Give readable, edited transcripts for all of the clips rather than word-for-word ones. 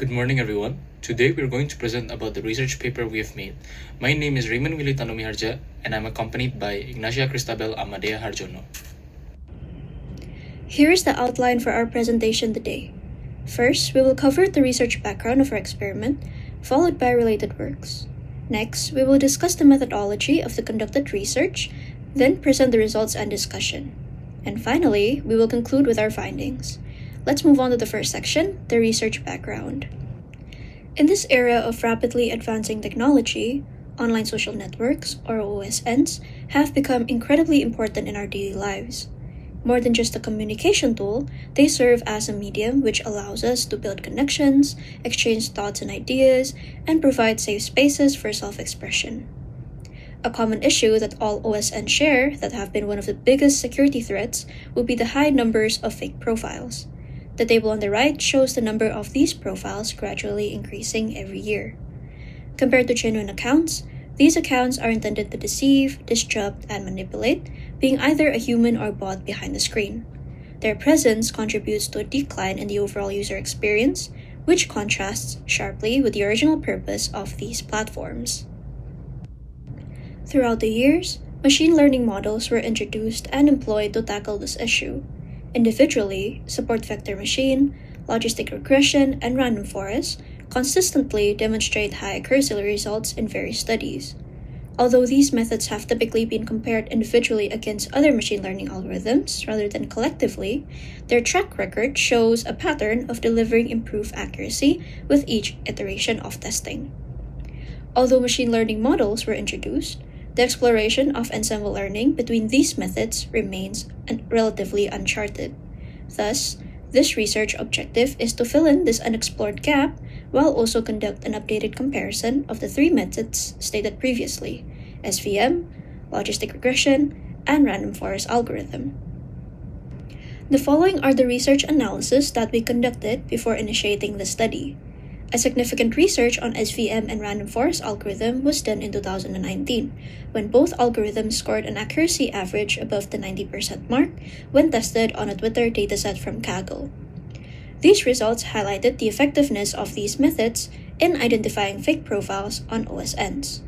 Good morning, everyone. Today we're going to present about the research paper we have made. My name is Raymond Willy Tanumihardja, and I'm accompanied by Ignatia, Christabelle, Amadea, Hardjono. Here is the outline for our presentation today. First, we will cover the research background of our experiment, followed by related works. Next, we will discuss the methodology of the conducted research, then present the results and discussion. And finally, we will conclude with our findings. Let's move on to the first section, the research background. In this era of rapidly advancing technology, online social networks, or OSNs, have become incredibly important in our daily lives. More than just a communication tool, they serve as a medium which allows us to build connections, exchange thoughts and ideas, and provide safe spaces for self-expression. A common issue that all OSNs share that have been one of the biggest security threats would be the high numbers of fake profiles. The table on the right shows the number of these profiles gradually increasing every year. Compared to genuine accounts, these accounts are intended to deceive, disrupt, and manipulate, being either a human or bot behind the screen. Their presence contributes to a decline in the overall user experience, which contrasts sharply with the original purpose of these platforms. Throughout the years, machine learning models were introduced and employed to tackle this issue. Individually, support vector machine, logistic regression, and random forest consistently demonstrate high accuracy results in various studies. Although these methods have typically been compared individually against other machine learning algorithms rather than collectively, their track record shows a pattern of delivering improved accuracy with each iteration of testing. Although machine learning models were introduced, the exploration of ensemble learning between these methods remains relatively uncharted. Thus, this research objective is to fill in this unexplored gap while also conduct an updated comparison of the three methods stated previously: SVM, logistic regression, and random forest algorithm. The following are the research analysis that we conducted before initiating the study. A significant research on SVM and random forest algorithm was done in 2019, when both algorithms scored an accuracy average above the 90% mark when tested on a Twitter dataset from Kaggle. These results highlighted the effectiveness of these methods in identifying fake profiles on OSNs.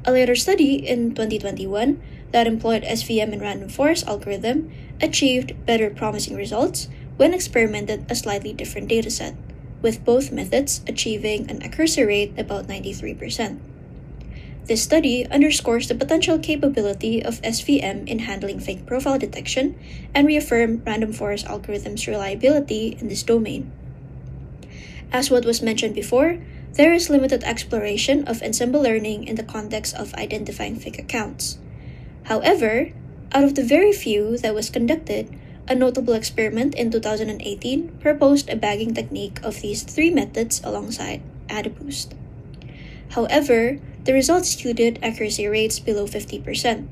A later study in 2021 that employed SVM and random forest algorithm achieved better promising results when experimented a slightly different dataset, with both methods achieving an accuracy rate about 93%. This study underscores the potential capability of SVM in handling fake profile detection and reaffirmed random forest algorithms' reliability in this domain. As what was mentioned before, there is limited exploration of ensemble learning in the context of identifying fake accounts. However, out of the very few that was conducted, a notable experiment in 2018 proposed a bagging technique of these three methods alongside AdaBoost. However, the results yielded accuracy rates below 50%,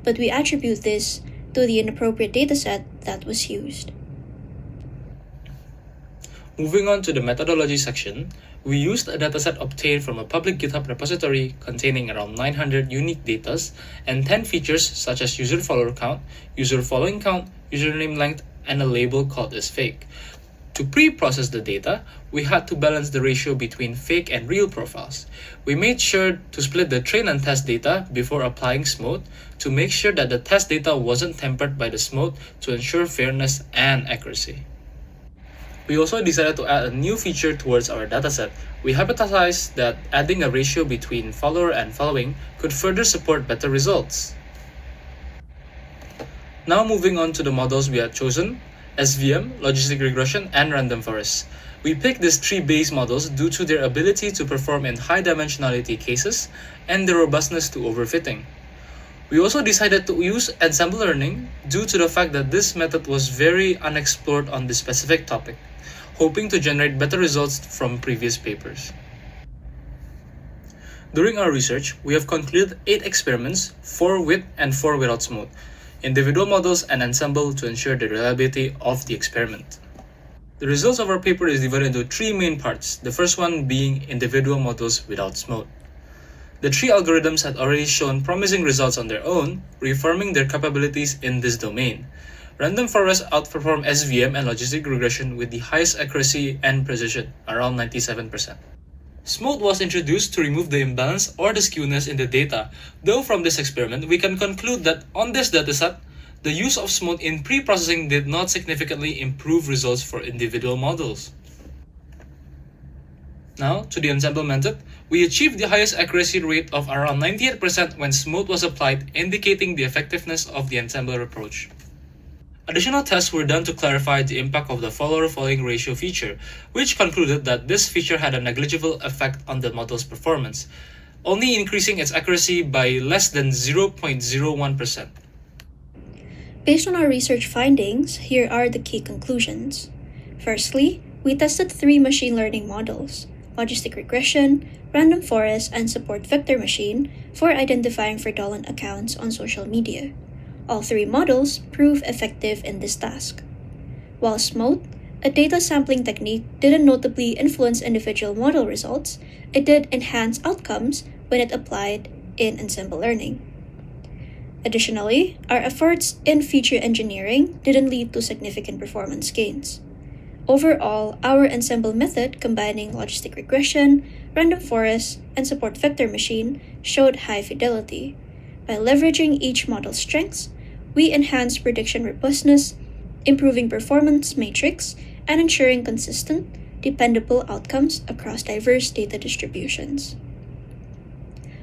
but we attribute this to the inappropriate dataset that was used. Moving on to the methodology section, we used a dataset obtained from a public GitHub repository containing around 900 unique datas and 10 features such as user follower count, user following count, username length, and a label called as fake. To pre-process the data, we had to balance the ratio between fake and real profiles. We made sure to split the train and test data before applying SMOTE to make sure that the test data wasn't tempered by the SMOTE to ensure fairness and accuracy. We also decided to add a new feature towards our dataset. We hypothesized that adding a ratio between follower and following could further support better results. Now moving on to the models we had chosen: SVM, logistic regression, and random forest. We picked these three base models due to their ability to perform in high dimensionality cases and their robustness to overfitting. We also decided to use ensemble learning due to the fact that this method was very unexplored on this specific topic, hoping to generate better results from previous papers. During our research, we have concluded 8 experiments, 4 with and 4 without SMOTE, individual models and ensemble to ensure the reliability of the experiment. The results of our paper is divided into 3 main parts, the first one being individual models without SMOTE. The 3 algorithms had already shown promising results on their own, reaffirming their capabilities in this domain. Random forests outperform SVM and logistic regression with the highest accuracy and precision, around 97%. Smote was introduced to remove the imbalance or the skewness in the data, though from this experiment we can conclude that on this dataset, the use of Smote in pre-processing did not significantly improve results for individual models. Now, to the ensemble method, we achieved the highest accuracy rate of around 98% when Smote was applied, indicating the effectiveness of the ensembler approach. Additional tests were done to clarify the impact of the follower-following ratio feature, which concluded that this feature had a negligible effect on the model's performance, only increasing its accuracy by less than 0.01%. Based on our research findings, here are the key conclusions. Firstly, we tested 3 machine learning models: logistic regression, random forest, and support vector machine for identifying fraudulent accounts on social media. All 3 models prove effective in this task. While Smote, a data sampling technique, didn't notably influence individual model results, it did enhance outcomes when it applied in ensemble learning. Additionally, our efforts in feature engineering didn't lead to significant performance gains. Overall, our ensemble method combining logistic regression, random forest, and support vector machine showed high fidelity. By leveraging each model's strengths, we enhanced prediction robustness, improving performance matrix, and ensuring consistent, dependable outcomes across diverse data distributions.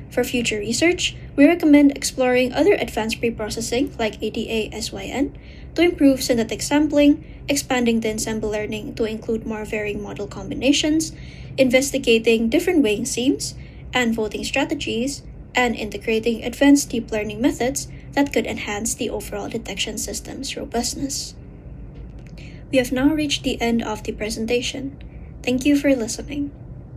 For future research, we recommend exploring other advanced preprocessing like ADA-SYN to improve synthetic sampling, expanding the ensemble learning to include more varying model combinations, investigating different weighing schemes and voting strategies, and integrating advanced deep learning methods that could enhance the overall detection system's robustness. We have now reached the end of the presentation. Thank you for listening.